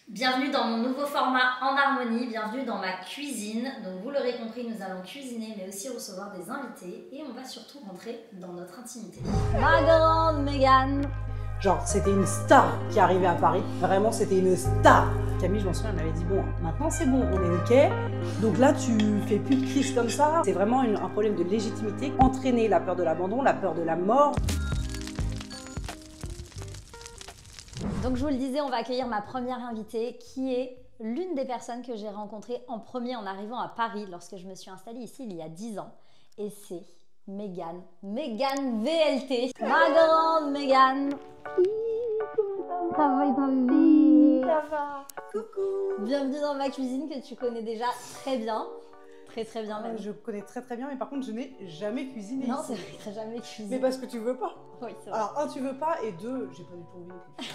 Bienvenue dans mon nouveau format En Harmonie, bienvenue dans ma cuisine. Donc vous l'aurez compris, nous allons cuisiner mais aussi recevoir des invités et on va surtout rentrer dans notre intimité. Ma grande Mégane. Genre, c'était une star qui arrivait à Paris. Vraiment, c'était une star. Camille, je m'en souviens, elle m'avait dit, bon, maintenant c'est bon, on est OK. Donc là, tu fais plus de crise comme ça. C'est vraiment un problème de légitimité. Entraîner la peur de l'abandon, la peur de la mort. Donc je vous le disais, on va accueillir ma première invitée qui est l'une des personnes que j'ai rencontrées en premier en arrivant à Paris lorsque je me suis installée ici il y a 10 ans. Et c'est Mégane. Mégane VLT. Ma grande Mégane. Ça va ta vie? Ça va. Coucou. Bienvenue dans ma cuisine que tu connais déjà très bien. Très bien même. Je connais très bien, mais par contre, je n'ai jamais cuisiné Non, ici. c'est vrai que t'as jamais cuisiné. Mais parce que tu veux pas. Oui, c'est vrai. Alors, un, tu veux pas, et deux, j'ai pas du tout envie non plus.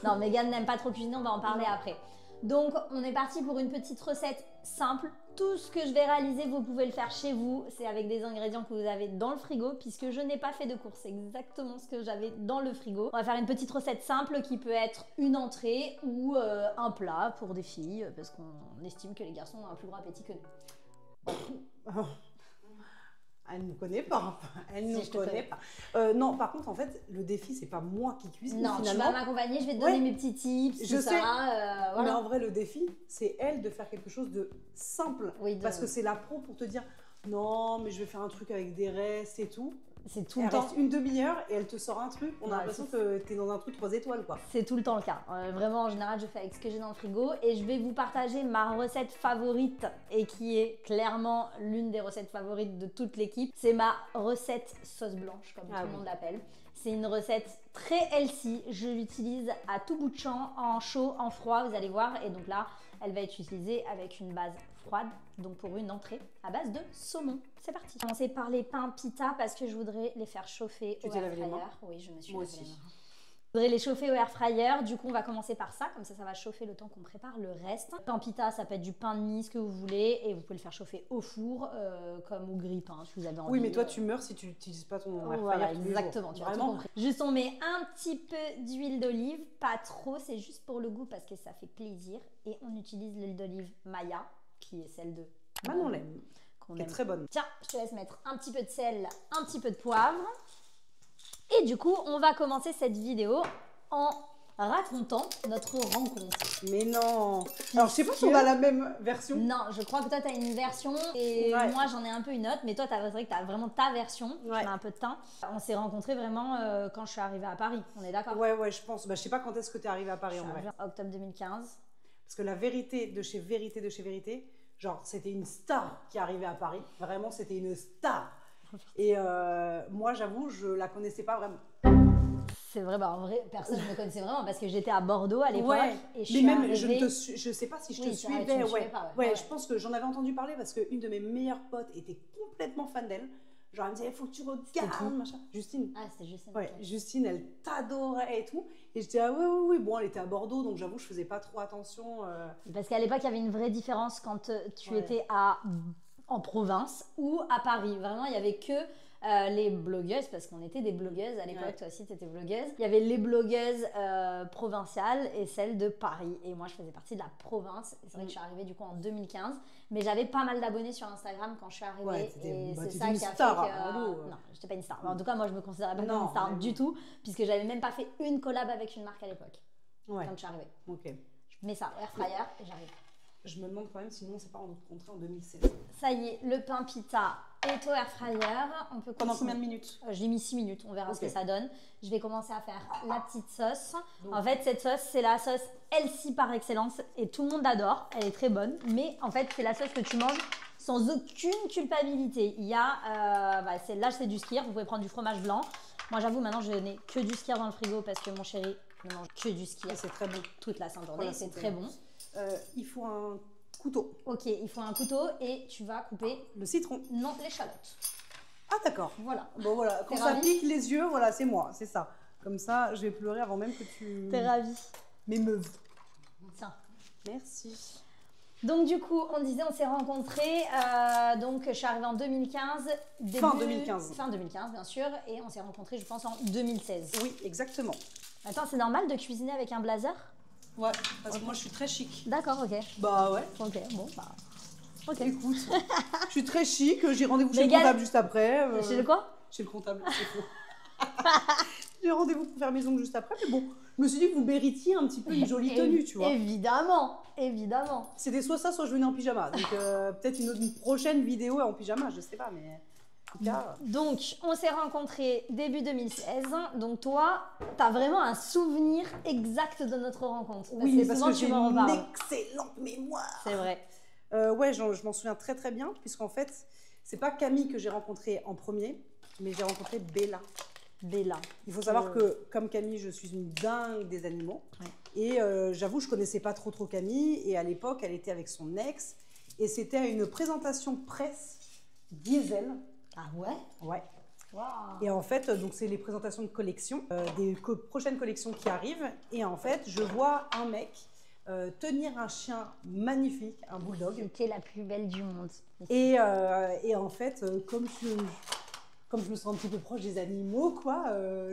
Non, Mégane n'aime pas trop cuisiner, on va en parler après. Donc, on est parti pour une petite recette simple. Tout ce que je vais réaliser, vous pouvez le faire chez vous. C'est avec des ingrédients que vous avez dans le frigo, puisque je n'ai pas fait de course. C'est exactement ce que j'avais dans le frigo. On va faire une petite recette simple qui peut être une entrée ou un plat pour des filles, parce qu'on estime que les garçons ont un plus grand appétit que nous. Elle ne nous connaît pas. Elle ne Si, nous je te connaît pas. Non, par contre, en fait, le défi, c'est pas moi qui cuisine. Non, finalement. tu vas m'accompagner, je vais te donner Ouais. mes petits tips, Je tout sais. ça. Mais Voilà. en vrai, le défi, c'est elle de faire quelque chose de simple. Oui, Parce que c'est la pro pour te dire non, mais je vais faire un truc avec des restes et tout. C'est tout Elle le temps. reste une demi-heure et elle te sort un truc. On a Ouais, l'impression que t'es dans un truc 3 étoiles, quoi. C'est tout le temps le cas. Vraiment, en général, je fais avec ce que j'ai dans le frigo et je vais vous partager ma recette favorite et qui est clairement l'une des recettes favorites de toute l'équipe. C'est ma recette sauce blanche, comme tout le monde l'appelle. C'est une recette très healthy. Je l'utilise à tout bout de champ, en chaud, en froid, vous allez voir. Et donc là, elle va être utilisée avec une base froide, donc pour une entrée à base de saumon. C'est parti. Je vais commencer par les pains pita parce que je voudrais les faire chauffer au air fryer. Oui, je me suis Moi lavé les aussi. mains. Je voudrais les chauffer au air fryer. Du coup, on va commencer par ça. Comme ça va chauffer le temps qu'on prépare le reste. Pain pita, ça peut être du pain de mie, ce que vous voulez. Et vous pouvez le faire chauffer au four, comme au grille-pain, si vous avez envie. Oui, mais toi, tu meurs si tu n'utilises pas ton air fryer Voilà, tous les exactement, jours. tu as tout Vraiment. compris. Juste, on met un petit peu d'huile d'olive, pas trop, c'est juste pour le goût parce que ça fait plaisir. Et on utilise l'huile d'olive Maya, qui est celle de Manon l'aime. qu'on Qui est aime. très bonne. Tiens, je te laisse mettre un petit peu de sel, un petit peu de poivre. Et du coup, on va commencer cette vidéo en racontant notre rencontre. Mais non. Alors, je sais pas si on a la même version. Non, je crois que toi, tu as une version et Ouais. moi, j'en ai un peu une autre. Mais toi, c'est vrai que tu as vraiment ta version. Ouais. On a un peu de temps. On s'est rencontrés vraiment quand je suis arrivée à Paris. On est d'accord? Ouais, je pense. Bah, je sais pas quand est-ce que t'es arrivée à Je Paris suis en vrai. arrivée en octobre 2015. Parce que la vérité de chez vérité, genre, c'était une star qui arrivait à Paris. Vraiment, c'était une star. Et moi, j'avoue, je la connaissais pas vraiment. C'est vrai, bah en vrai, personne ne me connaissait vraiment parce que j'étais à Bordeaux à l'époque. Et je mais suis même, arrivée... je sais pas si je te Oui, c'est vrai, tu suivais. me suivais pas, ouais. Ouais, je pense que j'en avais entendu parler parce qu'une de mes meilleures potes était complètement fan d'elle. Genre, elle me disait, il faut que tu qui regardes, machin. Justine. Ah, c'était juste ça. Ouais, Justine, elle t'adorait et tout. Et j'étais, ah oui. Bon, elle était à Bordeaux, donc j'avoue, je faisais pas trop attention. Parce qu'à l'époque, il y avait une vraie différence quand tu Ouais. étais en province ou à Paris. Vraiment, il y avait que les blogueuses, parce qu'on était des blogueuses à l'époque, Ouais. toi aussi tu étais blogueuse. Il y avait les blogueuses provinciales et celles de Paris. Et moi, je faisais partie de la province. Et c'est vrai que je suis arrivée du coup en 2015. Mais j'avais pas mal d'abonnés sur Instagram quand je suis arrivée. Ouais, et c'est t'étais ça une qui a star, fait que... allô. Non, j'étais pas une star. En tout cas, moi, je me considérais pas comme Non, une star mais du bon. tout, puisque j'avais même pas fait une collab avec une marque à l'époque, Ouais, quand je suis arrivée. ok. Je mets ça au air fryer et j'arrive. Je me demande quand même si nous, on s'est pas rencontrés en 2016. Ça y est, le pain pita est au air fryer. On peut Pendant continuer. combien de minutes? Je l'ai mis 6 minutes, on verra ce Ok. que ça donne. Je vais commencer à faire la petite sauce. Donc- En fait, cette sauce, c'est la sauce healthy par excellence et tout le monde l'adore. Elle est très bonne, mais en fait, c'est la sauce que tu manges sans aucune culpabilité. Il y a, là, c'est du skyr. Vous pouvez prendre du fromage blanc. Moi, j'avoue, maintenant, je n'ai que du skyr dans le frigo parce que mon chéri ne mange que du skyr Et c'est très bon. toute la sainte journée. Voilà, C'est c'est très bon. bon. Il faut un couteau. Ok, il faut un couteau et tu vas couper, Le citron. non, l'échalote. Ah, d'accord. Voilà. Bon, voilà. Quand T'es ça ravie pique les yeux, voilà, c'est moi, c'est ça. Comme ça, je vais pleurer avant même que tu T'es ravie. m'émeuves. Tiens. Merci. Donc du coup, on disait, on s'est rencontrés, donc je suis arrivée en 2015. Fin 2015. Fin 2015, bien sûr, et on s'est rencontrés, je pense, en 2016. Oui, exactement. Attends, c'est normal de cuisiner avec un blazer? Ouais, parce que moi je suis très chic. D'accord, ok. Bah ouais. Ok, bon, bah. Ok. Écoute, je suis très chic, j'ai rendez-vous chez le Mégane- comptable juste après. Chez le quoi? Chez le comptable, c'est faux. J'ai rendez-vous pour faire mes ongles juste après, mais bon, je me suis dit que vous méritiez un petit peu une jolie tenue, tu vois. Évidemment, évidemment. C'était soit ça, soit je venais en pyjama. Donc peut-être une prochaine vidéo en pyjama, je sais pas, mais en tout cas... Donc, on s'est rencontrés début 2016. Donc toi, t'as vraiment un souvenir exact de notre rencontre. Oui, parce souvent, que tu j'ai m'en une reparles. excellente mémoire. C'est vrai. Ouais, je m'en souviens très très bien, puisqu'en fait, c'est pas Camille que j'ai rencontrée en premier, mais j'ai rencontré Bella. Bella. Il faut savoir que, comme Camille, je suis une dingue des animaux. Ouais. Et j'avoue, je connaissais pas trop Camille. Et à l'époque, elle était avec son ex. Et c'était à une présentation presse Diesel. Ah ouais? Ouais. Wow. Et en fait, donc c'est les présentations de collections, des prochaines collections qui arrivent. Et en fait, je vois un mec tenir un chien magnifique, un bulldog. C'était la plus belle du monde. Et en fait, comme je me sens un petit peu proche des animaux, quoi,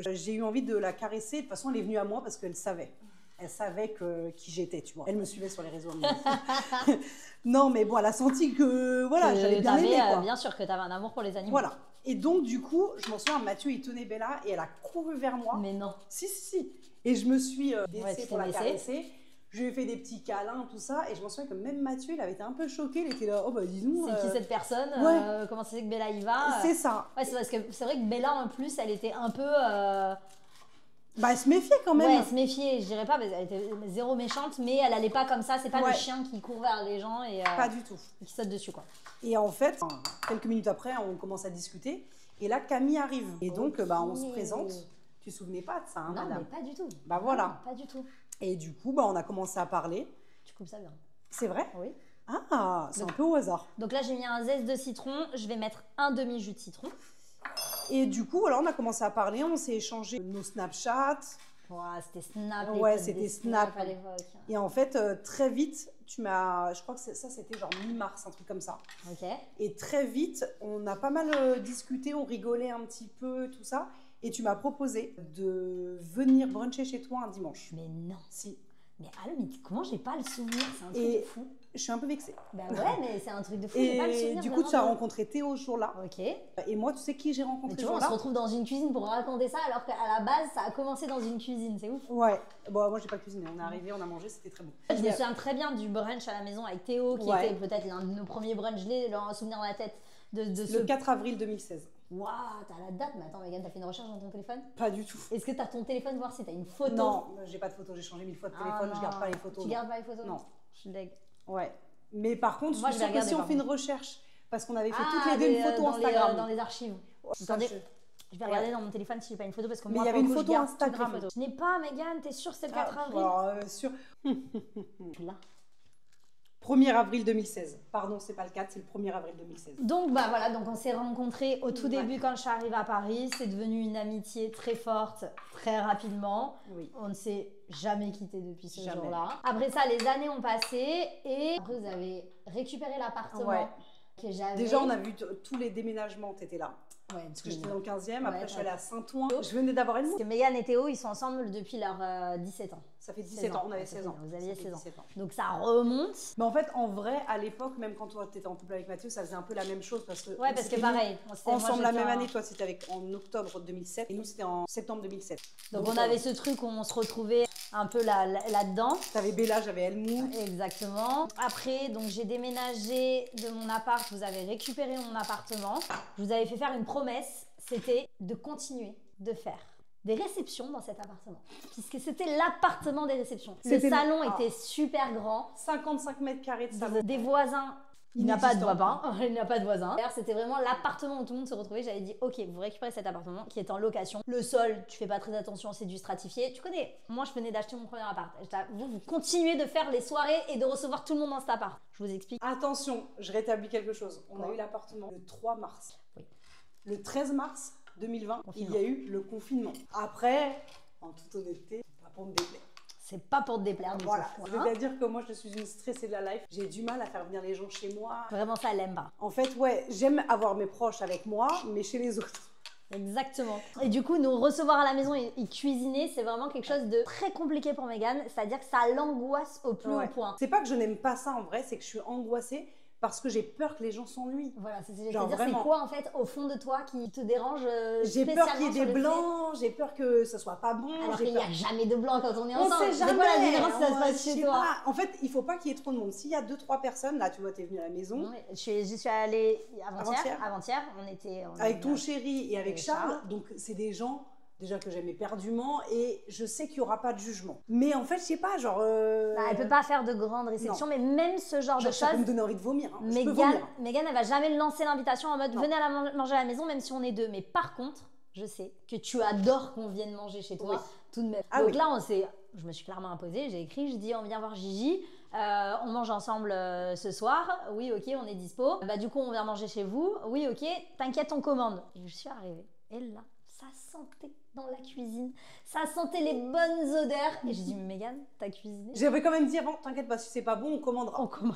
j'ai eu envie de la caresser. De toute façon, elle est venue à moi parce qu'elle savait. Elle savait qui j'étais, tu vois. Elle me suivait sur les réseaux. Non, mais bon, elle a senti que, voilà, j'avais bien aimé, quoi. Bien sûr que tu avais un amour pour les animaux. Voilà. Et donc, du coup, je m'en souviens, Mathieu, il tenait Bella et elle a couru vers moi. Mais non. Si. Et je me suis baissée Ouais, tu pour t'es la baissée. caresser. Je lui ai fait des petits câlins, tout ça. Et je m'en souviens que même Mathieu, il avait été un peu choqué. Il était là, oh bah dis donc. C'est qui cette personne? Ouais. Comment c'est que Bella y va? C'est ça. Ouais, c'est parce que c'est vrai que Bella, en plus, elle était un peu... Bah, elle se méfiait quand même. Ouais, elle se méfiait, je dirais pas, parce qu'elle était zéro méchante, mais elle allait pas comme ça. C'est pas Ouais. le chien qui court vers les gens et Pas du tout. qui saute dessus, quoi. Et en fait, quelques minutes après, on commence à discuter. Et là, Camille arrive. Et donc, bah, on se présente. Tu te souvenais pas de ça, hein, Non, madame? mais pas du tout. Bah voilà. Non, pas du tout. Et du coup, bah, on a commencé à parler. Tu coupes ça bien. C'est vrai? Oui. Ah, c'est un peu au hasard. Donc là, j'ai mis un zeste de citron. Je vais mettre un demi-jus de citron. Et du coup, voilà, on a commencé à parler. On s'est échangé nos Snapchats. Ouah, c'était Snap. Ouais, l'époque c'était des Snap. à l'époque. Et en fait, très vite, je crois que ça, c'était genre mi-mars, un truc comme ça. Ok. Et très vite, on a pas mal discuté, on rigolait un petit peu, tout ça. Et tu m'as proposé de venir bruncher chez toi un dimanche. Mais non. Si. Mais allô, mais comment j'ai pas le souvenir? C'est un truc Et de fou. je suis un peu vexée. Bah ouais, mais c'est un truc de fou. J'ai pas le Et souvenir. du coup, vraiment tu as de- rencontré Théo ce jour-là. Ok. Et moi, tu sais qui j'ai Mais rencontré tu ce vois, on se jour-là? retrouve dans une cuisine pour raconter ça, alors qu'à la base, ça a commencé dans une cuisine. C'est ouf. Ouais. Bon, moi, j'ai pas cuisiné. On est arrivé, on a mangé, c'était très bon. Je me souviens très bien du brunch à la maison avec Théo, qui Ouais. était peut-être l'un de nos premiers brunchs. Je l'ai un souvenir dans la tête de ce. Le 4 avril 2016. Waouh, t'as la date. Mais attends, Megan, t'as fait une recherche dans ton téléphone? Pas du tout. Est-ce que t'as ton téléphone, voir si t'as une photo? Non, j'ai pas de photos. J'ai changé 1000 fois de Ah téléphone. Je non. garde pas les photos. Tu non. gardes pas les photos? Non. Je suis deg. Ouais. Mais par contre, Moi, je je suis vais sûre que si regarder, on par fait une contre. recherche, parce qu'on avait fait Ah, toutes les deux une photo dans Instagram. dans les archives. Ça, Attendez, je vais regarder dans mon téléphone si j'ai pas une photo parce que Mais moi, il y avait pour une le coup, photo je garde toutes les Instagram. photos. Je n'ai pas, Megan, t'es sûre que c'était le 4 avril? Alors, sûr. Tu l'as. 1er avril 2016. Pardon, c'est pas le 4, c'est le 1er avril 2016. Donc bah voilà, donc on s'est rencontrés au tout Ouais. début quand je suis arrivée à Paris. C'est devenu une amitié très forte, très rapidement. Oui. On ne s'est jamais quitté depuis ce Jamais. jour-là. Après ça, les années ont passé et après vous avez récupéré l'appartement Ouais. que j'avais. Déjà, on a vu tous les déménagements, t'étais là. Ouais, Parce que j'étais dans le 15e, après Ouais, je suis allée t'as- à Saint-Ouen. Je venais d'avoir une Parce que Megan et Théo, ils sont ensemble depuis leurs 17 ans. Ça fait 16 17 ans, on avait Ça 16 fait ans. bien, vous aviez Ça fait 16 ans. 17 ans. Donc ça remonte. Mais en fait, en vrai, à l'époque, même quand toi t'étais en couple avec Mathieu, ça faisait un peu la même chose parce que Ouais, on parce que s'était pareil. mis moi, ensemble la j'étais même en- année. Toi, c'était en octobre 2007 et nous, c'était en septembre 2007. Donc on avait ce truc où on se retrouvait un peu là-dedans. T'avais Bella, j'avais Helmut. Exactement. Après, donc j'ai déménagé de mon appart. Vous avez récupéré mon appartement. Je vous avais fait faire une promesse. C'était de continuer de faire des réceptions dans cet appartement. Puisque c'était l'appartement des réceptions. Le C'était- salon Ah. était super grand. 55 mètres carrés de salon. Des voisins. Il n'a pas de Inexistant. voisins. Il n'a pas de voisins. D'ailleurs, c'était vraiment l'appartement où tout le monde se retrouvait. J'avais dit, ok, vous récupérez cet appartement qui est en location. Le sol, tu fais pas très attention, c'est du stratifié. Tu connais, moi, je venais d'acheter mon premier appart. Vous continuez de faire les soirées et de recevoir tout le monde dans cet appart. Je vous explique. Attention, je rétablis quelque chose. On Quoi? a eu l'appartement le 3 mars. Oui. Le 13 mars 2020, Confinement. il y a eu le confinement. Après, en toute honnêteté, pas pour me déplaire. C'est pas pour te déplaire du Voilà, tout. Hein. c'est-à-dire que moi je suis une stressée de la life. J'ai du mal à faire venir les gens chez moi. Vraiment, ça, elle aime pas. En fait, ouais, j'aime avoir mes proches avec moi, mais chez les autres. Exactement. Et du coup, nous recevoir à la maison et cuisiner, c'est vraiment quelque chose de très compliqué pour Mégane. C'est-à-dire que ça l'angoisse au plus haut point. C'est pas que je n'aime pas ça en vrai, c'est que je suis angoissée parce que j'ai peur que les gens s'ennuient. Voilà, c'est quoi en fait au fond de toi qui te dérange J'ai peur qu'il y ait des blancs, j'ai peur que ça soit pas bon. Alors qu'il n'y a jamais de blanc quand on est on ensemble. sait jamais. C'est quoi la différence si ça se passe chez toi? En fait, il faut pas qu'il y ait trop de monde. S'il y a 2-3 personnes, là tu vois, t'es venue à la maison. Oui, j'y suis allée avant-hier. On avec ton chéri et avec Charles. Donc c'est des gens déjà que j'aime éperdument et je sais qu'il n'y aura pas de jugement. Mais en fait, je sais pas, genre... elle peut pas faire de grandes réceptions, mais même ce genre de choses... Ça peut me donner envie de vomir. Hein. Mégane, elle va jamais lancer l'invitation en mode venez à manger à la maison, même si on est deux. Mais par contre, je sais que tu adores qu'on vienne manger chez toi, tout de même. Donc là, je me suis clairement imposée, j'ai écrit, je dis on vient voir Gigi, on mange ensemble ce soir, oui ok, on est dispo. Bah du coup, on vient manger chez vous, oui ok, t'inquiète, on commande. Et je suis arrivée, et là, ça sentait dans la cuisine, ça sentait les bonnes odeurs. Et j'ai dit, Mégane, t'as cuisiné? J'avais quand même dit avant, t'inquiète pas, si c'est pas bon, on commandera. On commande.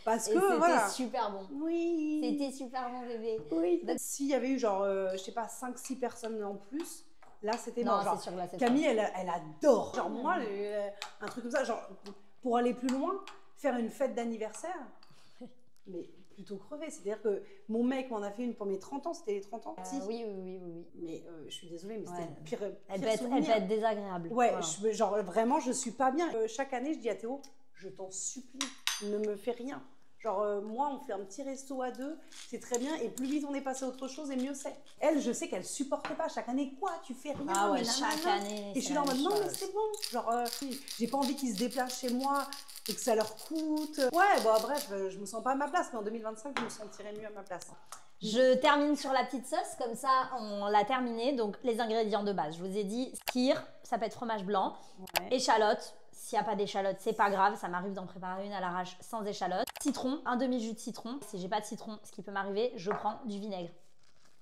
Parce et que c'était super bon. Oui. C'était super bon, bébé. Oui. Donc, s'il y avait eu genre, je sais pas, 5-6 personnes en plus, là c'était non, genre, c'est sûr, là, c'est Camille, elle adore. Genre moi, un truc comme ça, genre pour aller plus loin, faire une fête d'anniversaire, mais plutôt crevé. C'est-à-dire que mon mec m'en a fait une pour mes 30 ans, c'était les 30 ans. Oui. Mais je suis désolée, mais c'était le pire elle peut être désagréable. Ouais, voilà. Genre vraiment, je suis pas bien. Chaque année, je dis à Théo, je t'en supplie, ne me fais rien. Genre, moi, on fait un petit resto à deux, c'est très bien, et plus vite on est passé à autre chose, et mieux c'est. Elle, je sais qu'elle supporte pas. Chaque année, quoi, tu fais rien. Ah ouais, chaque année. Et je suis là en mode, non, mais c'est bon. Genre, j'ai pas envie qu'ils se déplacent chez moi et que ça leur coûte. Ouais, bon, bref, je me sens pas à ma place, mais en 2025, je me sentirais mieux à ma place. Je termine sur la petite sauce, comme ça on l'a terminé. Donc les ingrédients de base, je vous ai dit skyr, ça peut être fromage blanc, échalote. S'il n'y a pas d'échalote, c'est pas grave, ça m'arrive d'en préparer une à l'arrache sans échalote. Citron, un demi-jus de citron. Si j'ai pas de citron, ce qui peut m'arriver, je prends du vinaigre.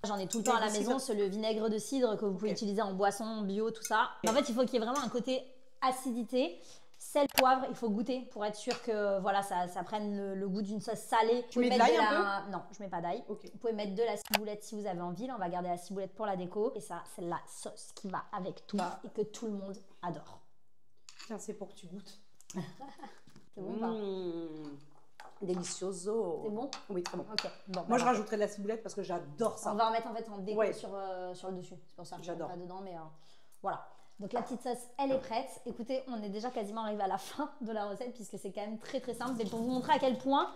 J'en ai tout le temps à la maison, c'est le vinaigre de cidre que vous pouvez utiliser en boisson, bio, tout ça. En fait, il faut qu'il y ait vraiment un côté acidité. Sel, poivre, il faut goûter pour être sûr que voilà, ça prenne le goût d'une sauce salée. Tu mets de l'ail un peu? Non, je mets pas d'ail. Vous pouvez mettre de la ciboulette si vous avez envie. Là, on va garder la ciboulette pour la déco. Et ça, c'est la sauce qui va avec tout et que tout le monde adore. Tiens, c'est pour que tu goûtes. C'est bon ou pas? Delicioso. C'est bon? Oui, très bon. Ok. Bon, moi, je rajouterai de la ciboulette parce que j'adore ça. On va en mettre en fait en déco sur le dessus. C'est pour ça que je ne mets pas dedans, mais voilà. Donc la petite sauce, elle est prête. Écoutez, on est déjà quasiment arrivé à la fin de la recette puisque c'est quand même très très simple. Mais pour vous montrer à quel point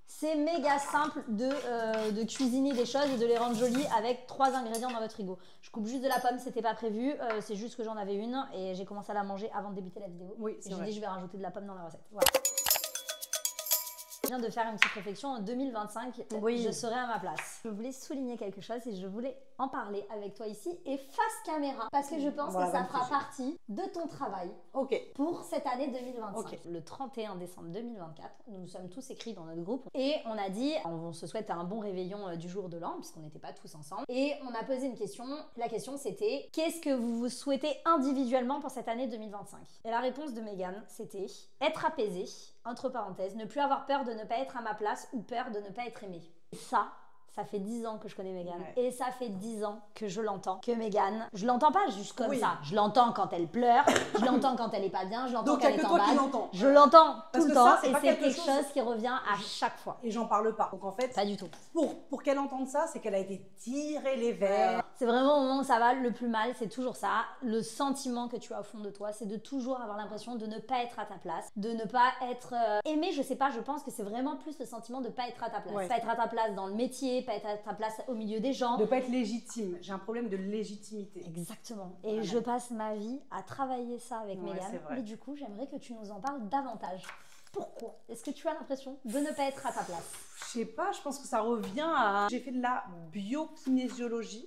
c'est méga simple de cuisiner des choses et de les rendre jolies avec 3 ingrédients dans votre frigo. Je coupe juste de la pomme, c'était pas prévu. C'est juste que j'en avais une et j'ai commencé à la manger avant de débuter la vidéo. Oui, c'est vrai. J'ai dit je vais rajouter de la pomme dans la recette. Voilà. Je viens de faire une petite réflexion. En 2025, je serai à ma place. Je voulais souligner quelque chose et je voulais en parler avec toi ici et face caméra parce que je pense que ça fera partie de ton travail pour cette année 2025. Le 31 décembre 2024, nous nous sommes tous écrits dans notre groupe et on a dit on se souhaite un bon réveillon du jour de l'an puisqu'on n'était pas tous ensemble et on a posé une question. La question c'était qu'est-ce que vous vous souhaitez individuellement pour cette année 2025? Et la réponse de Mégane c'était être apaisé, entre parenthèses, ne plus avoir peur de ne pas être à ma place ou peur de ne pas être aimé. Et ça fait 10 ans que je connais Mégane et ça fait 10 ans que je l'entends. Que Mégane, je l'entends pas juste comme ça. Je l'entends quand elle pleure, je l'entends quand elle est pas bien, je l'entends quand elle est en bas. Je l'entends tout le temps et c'est quelque chose qui revient à chaque fois. Et j'en parle pas. Donc en fait, pas du tout. Pour qu'elle entende ça, c'est qu'elle a été tirée les verres. C'est vraiment au moment où ça va le plus mal, c'est toujours ça. Le sentiment que tu as au fond de toi, c'est de toujours avoir l'impression de ne pas être à ta place, de ne pas être aimé. Je sais pas, je pense que c'est vraiment plus le sentiment de pas être à ta place. Pas être à ta place dans le métier, pas être à ta place au milieu des gens. De pas être légitime. J'ai un problème de légitimité. Exactement. Et je passe ma vie à travailler ça avec Mégane. Mais du coup, j'aimerais que tu nous en parles davantage. Pourquoi est-ce que tu as l'impression de ne pas être à ta place? Je sais pas, je pense que ça revient à... J'ai fait de la biokinésiologie.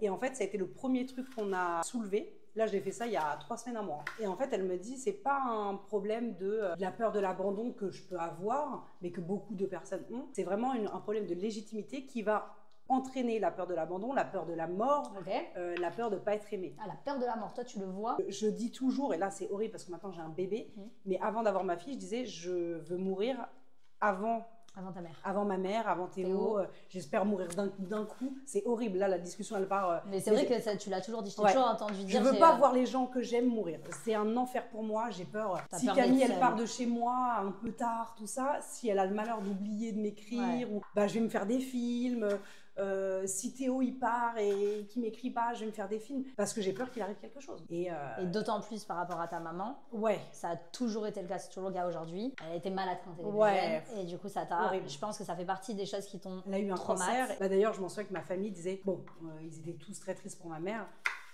Et en fait, ça a été le premier truc qu'on a soulevé. Là, j'ai fait ça il y a 3 semaines, un mois. Et en fait, elle me dit, c'est pas un problème de la peur de l'abandon que je peux avoir, mais que beaucoup de personnes ont. C'est vraiment un problème de légitimité qui va entraîner la peur de l'abandon, la peur de la mort, la peur de ne pas être aimé. Ah, la peur de la mort, toi, tu le vois? Je dis toujours, et là, c'est horrible parce que maintenant, j'ai un bébé, mais avant d'avoir ma fille, je disais, je veux mourir avant Avant ta mère. Avant ma mère, avant Théo. J'espère mourir d'un coup. C'est horrible. Là, la discussion, elle part. Mais c'est vrai que ça, tu l'as toujours dit. Je t'ai toujours entendu dire. Je veux pas voir les gens que j'aime mourir. C'est un enfer pour moi. J'ai peur. Si Camille, elle part de chez moi un peu tard, tout ça, si elle a le malheur d'oublier de m'écrire, ou bah, je vais me faire des films. Si Théo il part et qu'il m'écrit pas, je vais me faire des films parce que j'ai peur qu'il arrive quelque chose. Et d'autant plus par rapport à ta maman. Ouais. Ça a toujours été le cas, c'est toujours le cas aujourd'hui. Elle était malade quand elle était jeune et du coup ça t'a. Je pense que ça fait partie des choses qui t'ont. Elle a eu un cancer. Bah, d'ailleurs, je m'en souviens que ma famille disait bon, ils étaient tous très tristes pour ma mère,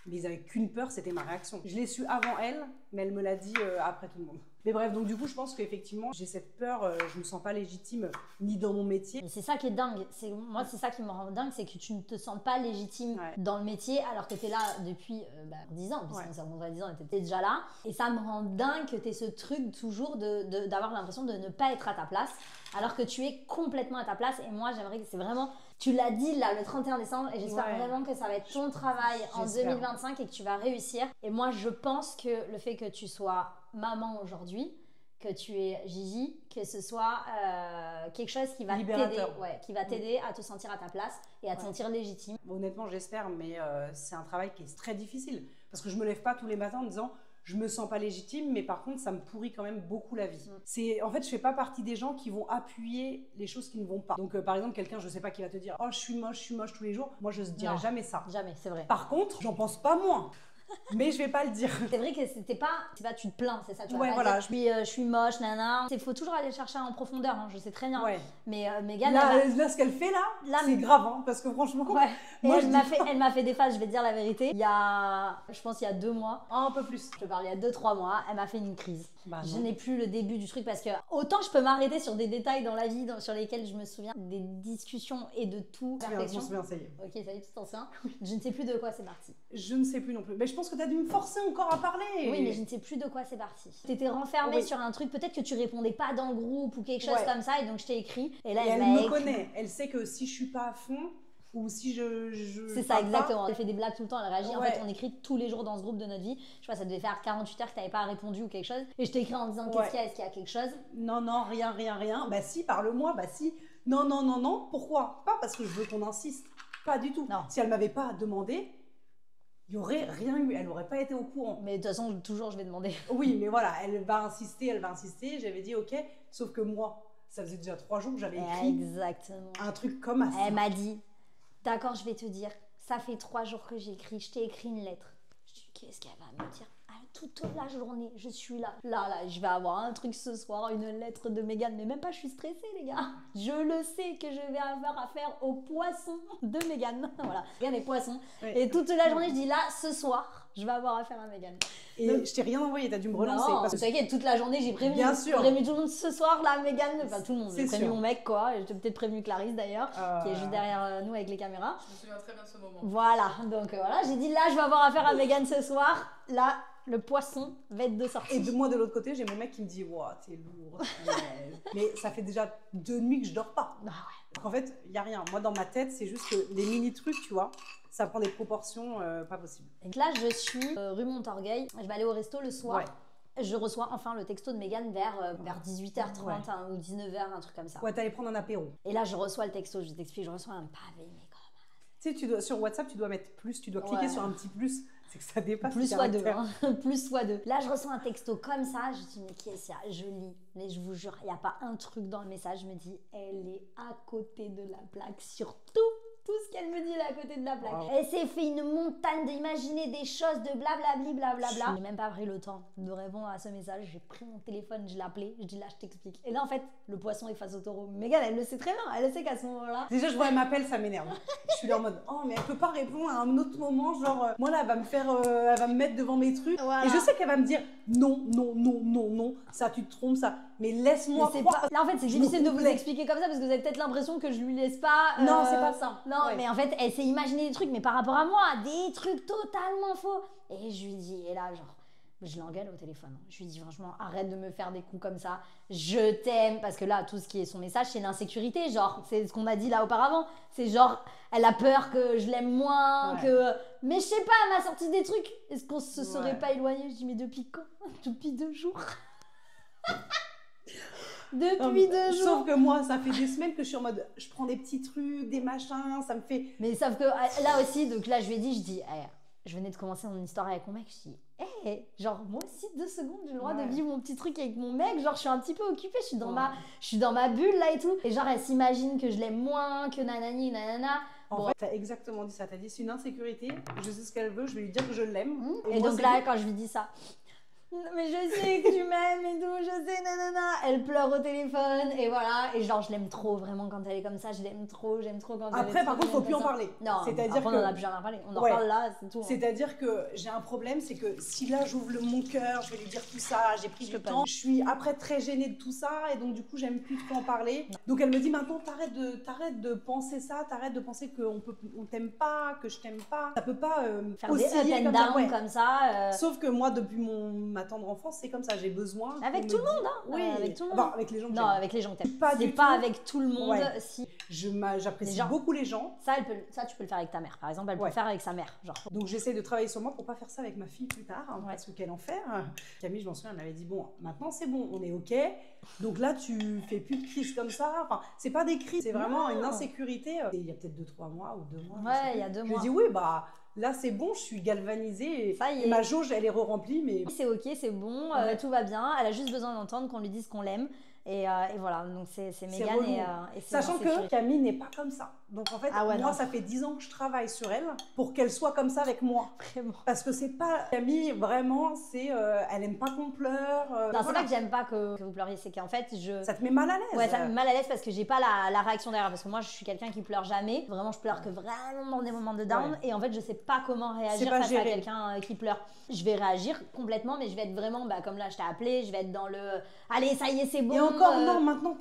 mais ils avaient qu'une peur, c'était ma réaction. Je l'ai su avant elle, mais elle me l'a dit après tout le monde. Mais bref, donc du coup, je pense qu'effectivement, j'ai cette peur, je me sens pas légitime ni dans mon métier. Mais c'est ça qui est dingue. Moi, c'est ça qui me rend dingue, c'est que tu ne te sens pas légitime dans le métier alors que tu es là depuis 10 ans, puisque ça compterait 10 ans, tu étais déjà là. Et ça me rend dingue que tu aies ce truc toujours d'avoir l'impression de ne pas être à ta place, alors que tu es complètement à ta place. Et moi, j'aimerais que c'est vraiment... Tu l'as dit là le 31 décembre et j'espère vraiment que ça va être ton travail en 2025 et que tu vas réussir. Et moi, je pense que le fait que tu sois maman aujourd'hui, que tu es Gigi, que ce soit quelque chose qui va t'aider, qui va t'aider à te sentir à ta place et à te sentir légitime. Honnêtement, j'espère, mais c'est un travail qui est très difficile parce que je me lève pas tous les matins en me disant je me sens pas légitime, mais par contre ça me pourrit quand même beaucoup la vie. En fait, je fais pas partie des gens qui vont appuyer les choses qui ne vont pas. Donc par exemple, quelqu'un, je sais pas, qui va te dire oh je suis moche tous les jours, moi je ne dirai jamais ça. Jamais, c'est vrai. Par contre, j'en pense pas moins. Mais je vais pas le dire. C'est vrai que c'était pas tu te plains, c'est ça, tu vas ouais, pas voilà, dire, je suis moche, nana. Il faut toujours aller chercher en profondeur, hein, je sais très bien. Mais Mégane, là ce qu'elle fait là c'est grave, hein, parce que franchement moi, elle m'a fait des phases, je vais te dire la vérité. Je pense il y a 2 mois, un peu plus, je te parle, il y a 2-3 mois, elle m'a fait une crise. Je n'ai plus le début du truc parce que autant je peux m'arrêter sur des détails dans la vie sur lesquels je me souviens, des discussions et de tout. Je m'en souviens, ça y est. Ok, ça y est, tu t'en souviens. Je ne sais plus de quoi c'est parti. Je ne sais plus non plus. Mais je pense que tu as dû me forcer encore à parler. Oui, mais je ne sais plus de quoi c'est parti. Tu étais renfermée sur un truc, peut-être que tu répondais pas dans le groupe ou quelque chose comme ça, et donc je t'ai écrit. Et là, elle me connaît. Elle sait que si je suis pas à fond, ou si c'est ça, exactement. Elle fait des blagues tout le temps, elle réagit. En fait, on écrit tous les jours dans ce groupe de notre vie. Je sais pas, ça devait faire 48 heures que t'avais pas répondu ou quelque chose. Et je t'ai écrit en disant qu'est-ce qu'il y a, est-ce qu'il y a quelque chose? Non, rien. Bah si, parle-moi, bah si. Non. Pourquoi? Pas parce que je veux qu'on insiste. Pas du tout. Non. Si elle m'avait pas demandé, il y aurait rien eu. Elle aurait pas été au courant. Mais de toute façon, toujours, je vais demander. Oui, mais voilà, elle va insister. J'avais dit ok, sauf que moi, ça faisait déjà 3 jours que j'avais écrit un truc comme ça. Elle m'a dit d'accord, je vais te dire, ça fait 3 jours que j'ai écrit, je t'ai écrit une lettre. Je dis, qu'est-ce qu'elle va me dire? Toute la journée, je suis là. Là, je vais avoir un truc ce soir, une lettre de Mégane. Mais même pas, je suis stressée, les gars. Je le sais que je vais avoir affaire au poisson de Mégane. Voilà, Mégane est poisson. Et toute la journée, je dis là, ce soir, je vais avoir affaire à Mégane. Et donc, je t'ai rien envoyé, t'as dû me relancer. Non, t'inquiète, toute la journée, j'ai prévenu. Bien sûr. J'ai prévenu tout le monde ce soir, là, Mégane. Enfin, tout le monde. J'ai prévenu sûr. mon mec, quoi. J'ai peut-être prévenu Clarisse, d'ailleurs, qui est juste derrière nous avec les caméras. Je me souviens très bien de ce moment. Voilà, donc voilà, j'ai dit là, je vais avoir affaire à Mégane ce soir. Là, le poisson va être de sortie. Et de moi, de l'autre côté, j'ai mon mec qui me dit ouah, t'es lourd. Mais ça fait déjà 2 nuits que je dors pas. Donc en fait, il n'y a rien. Moi, dans ma tête, c'est juste que les mini-trucs, tu vois, ça prend des proportions pas possibles. Donc là, je suis rue Montorgueil. Je vais aller au resto le soir. Je reçois enfin le texto de Mégane vers 18h30 ou 19h, un truc comme ça. Ouais, t'allais prendre un apéro. Et là, je reçois le texto, je t'explique, je reçois un pavé, mais comme... Tu sais, sur WhatsApp, tu dois mettre plus, tu dois cliquer sur un petit plus. C'est que ça dépasse. Plus fois 2, hein. Plus fois 2. Là, je reçois un texto comme ça. Je dis, mais qu'est-ce qu'il y a? Je lis. Mais je vous jure, il n'y a pas un truc dans le message. Je me dis, elle est à côté de la plaque. Surtout, tout ce qu'elle me dit, elle est à côté de la plaque. Elle s'est fait une montagne d'imaginer des choses, de blablabli, blablabla. Je n'ai même pas pris le temps de répondre à ce message. J'ai pris mon téléphone, je l'ai appelé. Je dis, là, je t'explique. Et là, en fait, le poisson est face au taureau. Mégane, elle le sait très bien. Elle le sait qu'à ce moment-là. Déjà, je vois, elle m'appelle, ça m'énerve. Je suis là en mode, oh, mais elle peut pas répondre à un autre moment. Genre, moi, là, elle va me mettre devant mes trucs. Voilà. Et je sais qu'elle va me dire, non. Ça, tu te trompes, ça. Mais laisse-moi croire. Là, en fait, c'est difficile de vous expliquer comme ça parce que vous avez peut-être l'impression que je lui laisse pas. Non, c'est pas ça. Non, mais en fait, elle s'est imaginé des trucs, mais par rapport à moi, des trucs totalement faux. Et je lui dis, et là, genre, je l'engueule au téléphone. Je lui dis, franchement, arrête de me faire des coups comme ça. Je t'aime. Parce que là, tout ce qui est son message, c'est l'insécurité. Genre, c'est ce qu'on a dit là auparavant. C'est genre, elle a peur que je l'aime moins, que. Mais je sais pas, elle m'a sorti des trucs. Est-ce qu'on se serait pas éloigné? Je dis, mais depuis quand? Depuis 2 jours. Depuis 2 jours. Sauf que moi, ça fait des semaines que je suis en mode, je prends des petits trucs, des machins, ça me fait... Mais sauf que là aussi, donc là je lui ai dit, je venais de commencer mon histoire avec mon mec, je dis, genre moi aussi 2 secondes, j'ai le droit de vivre mon petit truc avec mon mec, genre je suis un petit peu occupée, je suis dans ma bulle là et tout. Et genre elle s'imagine que je l'aime moins, que nanani, nanana. En fait, t'as exactement dit ça, t'as dit c'est une insécurité, je sais ce qu'elle veut, je vais lui dire que je l'aime. Et donc là, quand je lui dis ça, mais je sais que tu m'aimes et tout, je sais, nanana. Elle pleure au téléphone et voilà. Et genre, je l'aime trop, vraiment, quand elle est comme ça, je l'aime trop, j'aime trop quand elle est Après, par contre, faut plus en parler. Non, c'est-à-dire après, on en a plus jamais parlé. On en parle là, c'est tout. C'est-à-dire que j'ai un problème, c'est que si là, j'ouvre mon cœur, je vais lui dire tout ça, j'ai pris du temps, je suis après très gênée de tout ça et donc du coup, j'aime plus trop en parler. Donc elle me dit maintenant, t'arrêtes de penser ça, t'arrêtes de penser on t'aime pas, que je t'aime pas. Ça peut pas faire des up and down comme ça. Sauf que moi, depuis ma tendre enfance, c'est comme ça, j'ai besoin. Avec tout le monde, hein. Oui, avec tout le monde. Enfin, avec les gens que non, avec les gens que t'aimes. C'est tout. Pas avec tout le monde. Si... J'apprécie beaucoup les gens. Ça, tu peux le faire avec ta mère, par exemple. Elle peut le faire avec sa mère. Genre. Donc j'essaie de travailler sur moi pour pas faire ça avec ma fille plus tard, parce que quel enfer. Camille, je m'en souviens, elle m'avait dit bon, maintenant c'est bon, on est ok. Donc là, tu fais plus de crises comme ça. Enfin, c'est pas des crises, c'est vraiment une insécurité. Il y a peut-être 2-3 mois ou 2 mois. Ouais, il y a 2 mois. Je lui ai dit oui, bah. Là, c'est bon, je suis galvanisée et ma jauge, elle est re-remplie. Mais... C'est ok, c'est bon, tout va bien. Elle a juste besoin d'entendre qu'on lui dise qu'on l'aime. Et voilà, donc c'est Mégane. Et sachant que Camille n'est pas comme ça. Donc en fait, moi, ça fait 10 ans que je travaille sur elle pour qu'elle soit comme ça avec moi. Vraiment. Parce que c'est pas... Camille, vraiment, elle aime pas qu'on pleure. Non, c'est pas que j'aime pas que vous pleuriez, c'est qu'en fait, ça te met mal à l'aise. Ouais, ça me met mal à l'aise parce que j'ai pas la réaction derrière. Parce que moi, je suis quelqu'un qui pleure jamais. Vraiment, je pleure que vraiment dans des moments de down. Et en fait, je sais pas comment réagir face à quelqu'un qui pleure. Je vais réagir complètement, mais je vais être vraiment, comme là, je t'ai appelé, je vais être dans le... Allez, ça y est, c'est bon. Et encore, non, maintenant,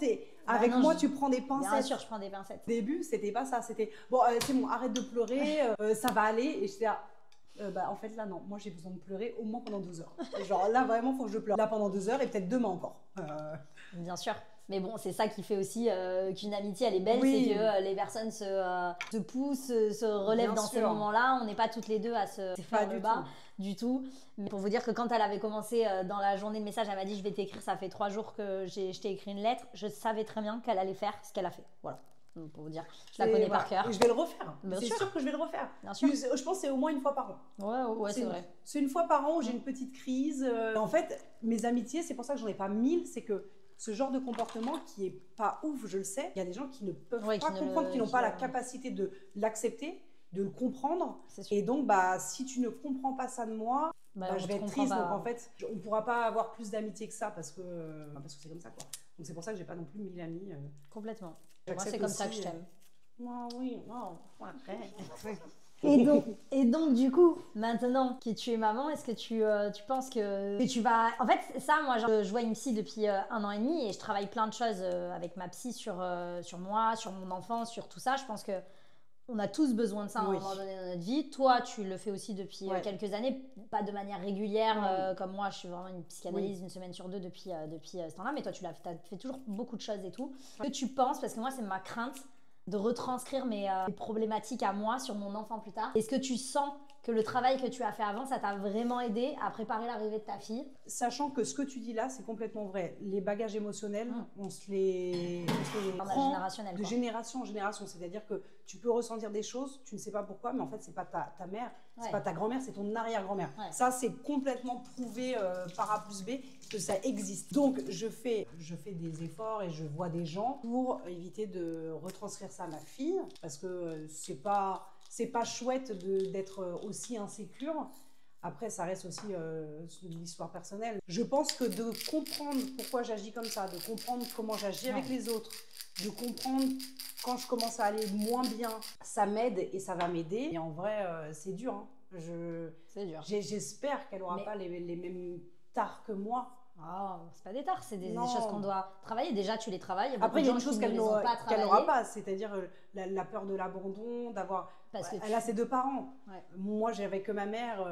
avec moi, tu prends des pincettes. Bien sûr, je prends des pincettes. Au début, c'était pas ça. C'était, bon, c'est bon, arrête de pleurer, ça va aller. Et j'étais là... en fait là non, moi j'ai besoin de pleurer au moins pendant 2 heures. Genre là vraiment faut que je pleure. Là pendant 2 heures et peut-être demain encore. Bien sûr. Mais bon, c'est ça qui fait aussi qu'une amitié elle est belle, c'est que les personnes se poussent, se relèvent dans ces moments-là. On n'est pas toutes les deux à se faire du bas du tout. Mais pour vous dire que quand elle avait commencé dans la journée de message, elle m'a dit je vais t'écrire, ça fait 3 jours que je t'ai écrit une lettre. Je savais très bien qu'elle allait faire ce qu'elle a fait. Voilà. Donc, pour vous dire, je la connais par cœur. Et je vais le refaire. C'est sûr que je vais le refaire. Bien sûr. Je pense que c'est au moins 1 fois par an. Ouais, c'est vrai. C'est 1 fois par an où j'ai une petite crise. En fait, mes amitiés, c'est pour ça que j'en ai pas 1000, c'est que ce genre de comportement qui est pas ouf, je le sais, il y a des gens qui ne peuvent pas comprendre, qui n'ont pas la capacité de l'accepter, de le comprendre. Et donc, si tu ne comprends pas ça de moi, je vais être triste. Donc en fait, on ne pourra pas avoir plus d'amitié que ça parce que c'est comme ça, quoi. Donc c'est pour ça que j'ai pas non plus 1000 amis. Complètement. Moi, c'est comme ça que je t'aime. Oui, Et donc, du coup, maintenant que tu es maman, est-ce que tu penses que tu vas... En fait, ça, moi, je vois une psy depuis 1 an et demi et je travaille plein de choses avec ma psy sur moi, sur mon enfant, sur tout ça. Je pense que on a tous besoin de ça à un moment donné dans notre vie. Toi, tu le fais aussi depuis quelques années, pas de manière régulière comme moi. Je suis vraiment une psychanalyse 1 semaine sur 2 depuis ce temps-là. Mais toi, tu as fait toujours beaucoup de choses et tout. Que tu penses, parce que moi, c'est ma crainte de retranscrire mes problématiques à moi sur mon enfant plus tard. Est-ce que tu sens que le travail que tu as fait avant, ça t'a vraiment aidé à préparer l'arrivée de ta fille? Sachant que ce que tu dis là, c'est complètement vrai. Les bagages émotionnels, on se les prend de génération en génération. C'est-à-dire que tu peux ressentir des choses, tu ne sais pas pourquoi, mais en fait, c'est pas ta mère, c'est pas ta grand-mère, c'est ton arrière-grand-mère. Ça, c'est complètement prouvé par A plus B que ça existe. Donc, je fais des efforts et je vois des gens pour éviter de retranscrire ça à ma fille, parce que c'est pas chouette d'être aussi insécure. Après, ça reste aussi une histoire personnelle. Je pense que de comprendre pourquoi j'agis comme ça, de comprendre comment j'agis avec les autres, de comprendre quand je commence à aller moins bien, ça m'aide et ça va m'aider. Et en vrai, c'est dur. Hein. C'est dur. J'espère qu'elle n'aura pas les mêmes tares que moi. Oh, c'est pas des tares, c'est des choses qu'on doit travailler. Déjà, tu les travailles. Après, il y a une chose qu'elle n'aura pas, c'est-à-dire la peur de l'abandon, d'avoir... Elle a ses 2 parents. Moi, j'avais que ma mère.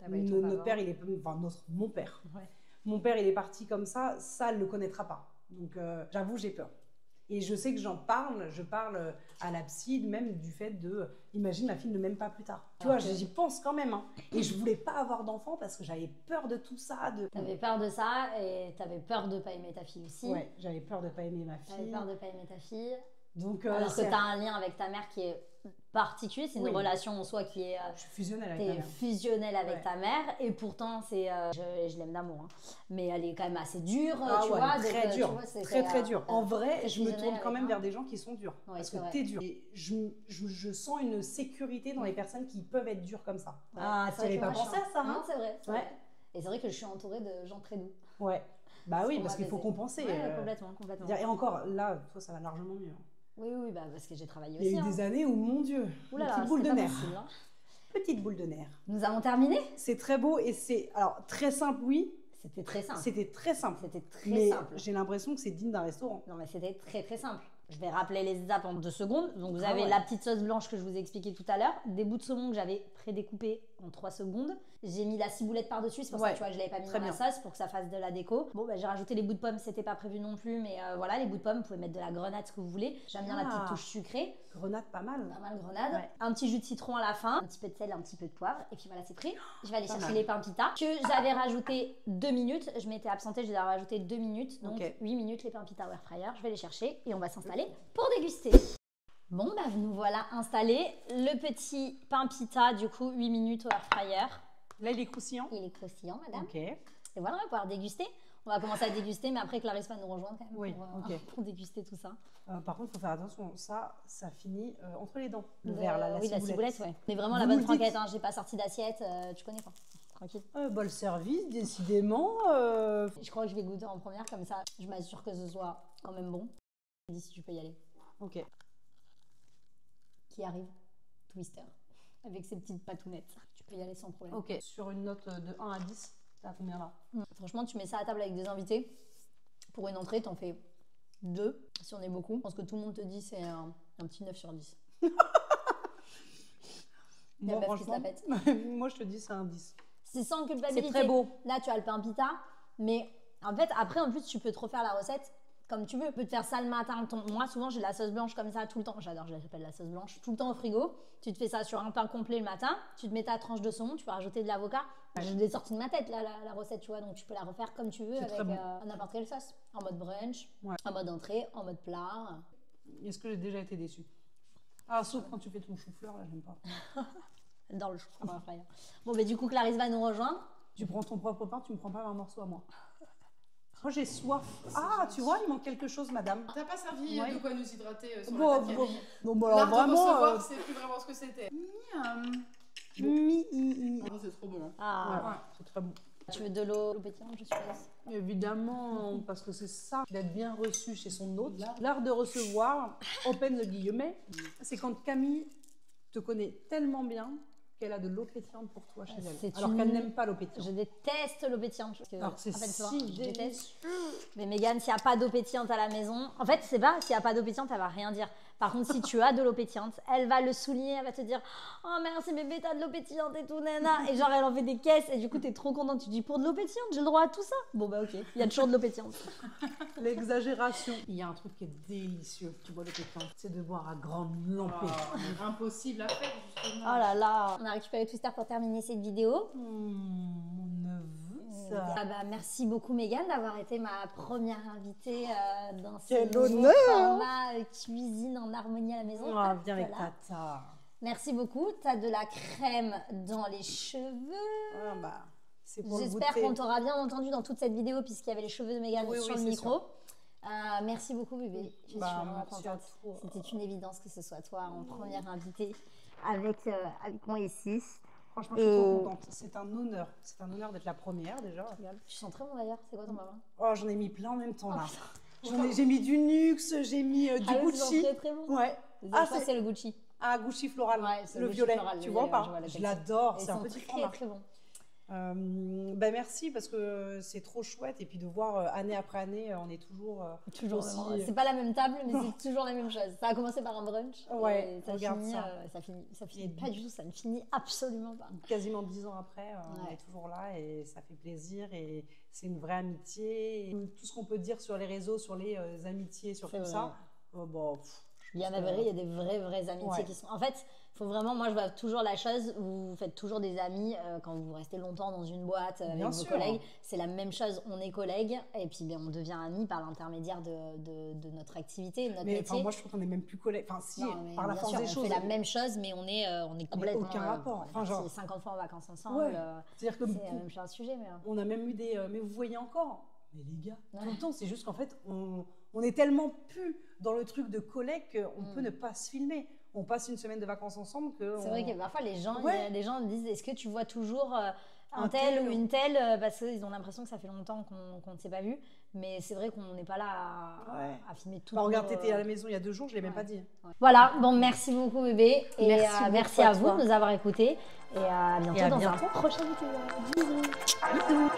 Notre père, il est... Enfin, mon père. Mon père, il est parti comme ça. Ça, elle ne le connaîtra pas. Donc, j'avoue, j'ai peur. Et je sais que je parle à la psy même du fait de, imagine ma fille ne m'aime pas plus tard. Tu vois, j'y pense quand même. Hein. Et je voulais pas avoir d'enfant parce que j'avais peur de tout ça. T'avais peur de ça et t'avais peur de pas aimer ta fille aussi. Ouais, j'avais peur de pas aimer ma fille. T'avais peur de pas aimer ta fille. Donc, alors que t'as un lien avec ta mère qui est particulier, c'est une relation en soi qui est je suis fusionnelle avec ta mère. Fusionnelle avec ta mère et pourtant c'est je l'aime d'amour hein. Mais elle est quand même assez dure tu vois, très dure, très dure. En vrai, je me tourne quand même vers des gens qui sont durs parce que t'es dur et je sens une sécurité dans les personnes qui peuvent être dures comme ça. Tu n'avais pas pensé à ça non, c'est vrai, et c'est vrai que je suis entourée de gens très doux. Bah oui, parce qu'il faut compenser. Complètement. Et encore là, toi ça va largement mieux. Oui, bah parce que j'ai travaillé aussi. Il y a eu des années où, mon Dieu, petite boule de nerfs. Petite boule de nerfs. Nous avons terminé. C'est très beau et c'est alors très simple, oui. C'était très simple. Mais j'ai l'impression que c'est digne d'un restaurant. Non, mais c'était très simple. Je vais rappeler les étapes en 2 secondes. Donc, vous avez la petite sauce blanche que je vous ai expliqué tout à l'heure, des bouts de saumon que j'avais prédécoupés en 3 secondes. J'ai mis la ciboulette par-dessus, c'est pour ça que tu vois, je ne l'avais pas mis dans la sauce pour que ça fasse de la déco. Bon, j'ai rajouté les bouts de pommes, c'était pas prévu non plus, mais voilà, les bouts de pommes, vous pouvez mettre de la grenade, ce que vous voulez. J'aime bien la petite touche sucrée. Grenade, pas mal. Pas mal grenade. Ouais. Un petit jus de citron à la fin, un petit peu de sel, un petit peu de poivre. Et puis voilà, c'est prêt. Je vais aller chercher les pains pita que j'avais rajouté 2 minutes. Je m'étais absentée, je les ai rajouté 2 minutes. Donc 8 minutes les pains pita au air fryer. Je vais les chercher et on va s'installer pour déguster. Bon, bah nous voilà installés. Le petit pain pita, du coup, 8 minutes au air fryer. Là, il est croustillant. Il est croustillant, madame. Ok. Et voilà, on va pouvoir déguster. On va commencer à déguster, mais après Clarisse va nous rejoindre quand même pour déguster tout ça. Par contre, il faut faire attention, ça finit entre les dents. Le verre, là, la ciboulette. La ciboulette, ouais. Mais vraiment la bonne franquette, hein. J'ai pas sorti d'assiette, tu connais quoi. Tranquille. Le service, décidément. Je crois que je vais goûter en première, comme ça, je m'assure que ce soit quand même bon. Dis si tu peux y aller. Ok. Qui arrive, Twister, avec ses petites patounettes. Tu peux y aller sans problème. Ok. Sur une note de 1 à 10, t'as combien là? Franchement, tu mets ça à table avec des invités. Pour une entrée, t'en fais 2, si on est beaucoup. Je pense que tout le monde te dit c'est un petit 9 sur 10. Moi, franchement, moi, je te dis c'est un 10. C'est sans culpabilité. C'est très beau. Là, tu as le pain pita, mais en fait, après, en plus, tu peux te refaire la recette comme tu veux. Tu peux te faire ça le matin. Moi, souvent, j'ai la sauce blanche comme ça tout le temps. J'adore, je l'appelle la sauce blanche. Tout le temps au frigo. Tu te fais ça sur un pain complet le matin. Tu te mets ta tranche de saumon. Tu peux rajouter de l'avocat. Je l'ai sorti de ma tête, là, la recette, tu vois. Donc, tu peux la refaire comme tu veux avec n'importe quelle sauce. En mode brunch, en mode entrée, en mode plat. Est-ce que j'ai déjà été déçue? Ah, sauf quand tu fais ton chou-fleur, là, j'aime pas. Dans le chou-fleur. Bon, mais du coup, Clarisse va nous rejoindre. Tu prends ton propre pain, tu me prends pas un morceau à moi. Moi, j'ai soif. Ah, tu vois, il manque quelque chose, madame. T'as pas servi de quoi nous hydrater sur bon, la tête bon, alors vraiment... c'est plus vraiment ce que c'était. C'est trop bon. C'est très bon. Tu veux de l'eau pétillante, je suppose? Évidemment, parce que c'est ça, d'être bien reçu chez son hôte. L'art de recevoir, open le guillemet, c'est quand Camille te connaît tellement bien qu'elle a de l'eau pétillante pour toi chez elle. Alors qu'elle n'aime pas l'eau pétillante. Je déteste l'eau pétillante. Alors c'est si je déteste. Mais Mégane, s'il n'y a pas d'eau pétillante à la maison, en fait, c'est pas s'il n'y a pas d'eau pétillante, elle va rien dire. Par contre, si tu as de l'eau pétillante, elle va le souligner, elle va te dire « Oh merci bébé, t'as de l'eau pétillante et tout, nana !» Et genre, elle en fait des caisses et du coup, t'es trop contente. Tu dis « Pour de l'eau pétillante, j'ai le droit à tout ça ?» Bon bah ok, il y a toujours de l'eau pétillante. L'exagération. Il y a un truc qui est délicieux, tu bois l'eau pétillante, c'est de boire à grande lampée. Impossible à faire, justement. Oh là là, on a récupéré Twister pour terminer cette vidéo. Mon neveu, ça. Ah bah, merci beaucoup Mégane d'avoir été ma première invitée dans ce format cuisine en harmonie à la maison. Viens avec Tata. Merci beaucoup. Tu as de la crème dans les cheveux. J'espère qu'on t'aura bien entendu dans toute cette vidéo puisqu'il y avait les cheveux de Mégane sur le micro. Merci beaucoup bébé. Je suis vraiment contente. C'était une évidence que ce soit toi en première invitée avec moi ici. Franchement, je suis trop contente. C'est un honneur. C'est un honneur d'être la première déjà. Tu sens très bon d'ailleurs. C'est quoi ton parfum? Oh, j'en ai mis plein en même temps là. J'ai mis du Nuxe, j'ai mis du Gucci. Très très bon. Ouais. C'est le Gucci. Ah, Gucci floral. Ouais, le violet. Tu vois pas? Je l'adore. C'est un petit format. Très bon. Merci parce que c'est trop chouette et puis de voir année après année on est toujours aussi... c'est pas la même table mais c'est toujours la même chose. Ça a commencé par un brunch et ça finit pas du tout, ça ne finit absolument pas. Quasiment 10 ans après on est toujours là et ça fait plaisir et c'est une vraie amitié et tout ce qu'on peut dire sur les réseaux, sur les amitiés, sur tout ça, Bon, Il y en a il y a des vraies amitiés qui sont. En fait, il faut vraiment. Moi, je vois toujours la chose. Vous faites toujours des amis quand vous restez longtemps dans une boîte avec vos collègues. C'est la même chose. On est collègues et puis on devient amis par l'intermédiaire de notre activité, de notre métier. Moi, je trouve qu'on n'est même plus collègues. Enfin, si, non, par la force des choses. On fait la même chose, mais on est complètement. Aucun rapport. Enfin, genre. 50 fois en vacances ensemble. Ouais. C'est-à-dire que c'est même pas un sujet. Mais... On a même eu des. Mais vous voyez encore. Mais les gars, tout le temps, c'est juste qu'en fait, on est tellement plus dans le truc de collègue qu'on peut ne pas se filmer. On passe une semaine de vacances ensemble que. C'est vrai que parfois les gens disent est-ce que tu vois toujours un tel ou une telle parce qu'ils ont l'impression que ça fait longtemps qu'on ne s'est pas vu. Mais c'est vrai qu'on n'est pas là à filmer tout. Regarde, t'étais à la maison il y a 2 jours, je l'ai même pas dit. Voilà, bon, merci beaucoup bébé. Et merci à vous toi de nous avoir écoutés. Et à bientôt dans un prochain vidéo. Bisous.